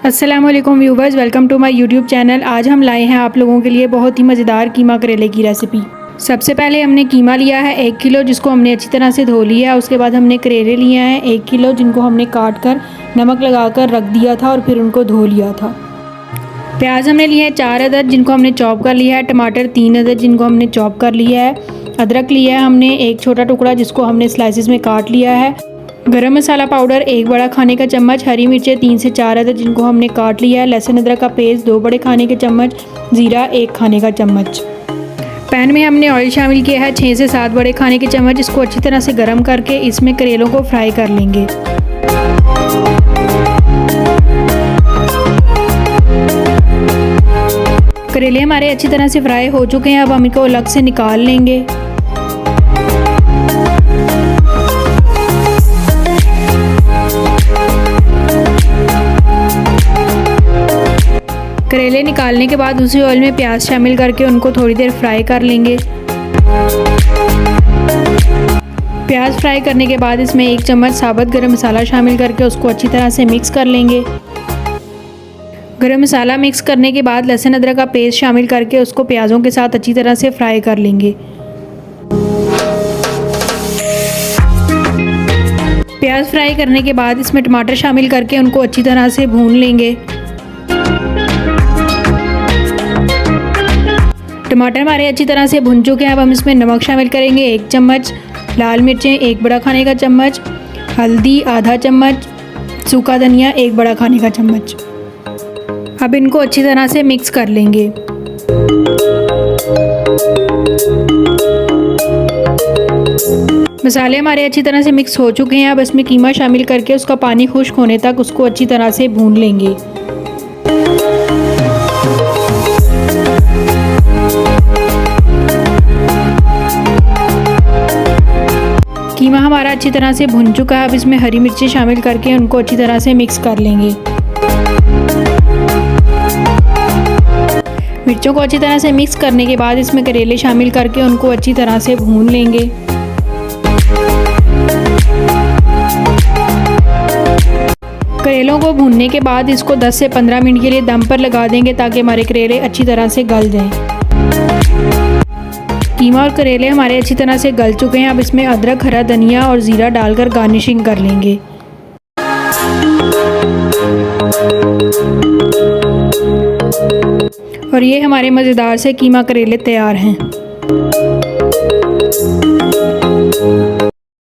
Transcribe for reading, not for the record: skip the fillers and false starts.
अस्सलाम वालेकुम viewers, welcome to my YouTube channel. आज हम लाए हैं आप लोगों के लिए बहुत ही मज़ेदार कीमा करेले की रेसिपी। सबसे पहले हमने कीमा लिया है 1 किलो, जिसको हमने अच्छी तरह से धो लिया है। उसके बाद हमने करेले लिए हैं 1 किलो, जिनको हमने काट कर नमक लगाकर रख दिया था और फिर उनको धो लिया था। प्याज हमने लिए हैं 4 अदद, जिनको हमने चॉप कर लिया है। टमाटर 3 अदद, जिनको हमने चॉप कर लिया है। अदरक लिया है हमने 1 छोटा टुकड़ा, जिसको हमने स्लाइसिस में काट लिया है। गरम मसाला पाउडर 1 बड़ा खाने का चम्मच। हरी मिर्चें 3 से 4 अदद, जिनको हमने काट लिया है। लहसुन अदरक का पेस्ट 2 बड़े खाने के चम्मच। ज़ीरा 1 खाने का चम्मच। पैन में हमने ऑयल शामिल किया है 6 से 7 बड़े खाने के चम्मच। इसको अच्छी तरह से गर्म करके इसमें करेलों को फ्राई कर लेंगे। करेले हमारे अच्छी तरह से फ्राई हो चुके हैं। अब हम इनको अलग से निकाल लेंगे। करेले निकालने के बाद उसी ऑयल में प्याज शामिल करके उनको थोड़ी देर फ्राई कर लेंगे। प्याज फ्राई करने के बाद इसमें 1 चम्मच साबुत गरम मसाला शामिल करके उसको अच्छी तरह से मिक्स कर लेंगे। गरम मसाला मिक्स करने के बाद लहसुन अदरक का पेस्ट शामिल करके उसको प्याज़ों के साथ अच्छी तरह से फ्राई कर लेंगे। प्याज फ्राई करने के बाद इसमें टमाटर शामिल करके उनको अच्छी तरह से भून लेंगे। टमाटर हमारे अच्छी तरह से भुन चुके हैं। अब हम इसमें नमक शामिल करेंगे 1 चम्मच, लाल मिर्चें 1 बड़ा खाने का चम्मच, हल्दी आधा चम्मच, सूखा धनिया 1 बड़ा खाने का चम्मच। अब इनको अच्छी तरह से मिक्स कर लेंगे। मसाले हमारे अच्छी तरह से मिक्स हो चुके हैं। अब इसमें कीमा शामिल करके उसका पानी खुश्क होने तक उसको अच्छी तरह से भून लेंगे। कीमा हमारा अच्छी तरह से भुन चुका है। अब इसमें हरी मिर्ची शामिल करके उनको अच्छी तरह से मिक्स कर लेंगे। मिर्चों को अच्छी तरह से मिक्स करने के बाद इसमें करेले शामिल करके उनको अच्छी तरह से भून लेंगे। करेलों को भूनने के बाद इसको 10 से 15 मिनट के लिए दम पर लगा देंगे ताकि हमारे करेले अच्छी तरह से गल जाएं। कीमा और करेले हमारे अच्छी तरह से गल चुके हैं। अब इसमें अदरक, हरा धनिया और ज़ीरा डालकर गार्निशिंग कर लेंगे। और ये हमारे मज़ेदार से कीमा करेले तैयार हैं।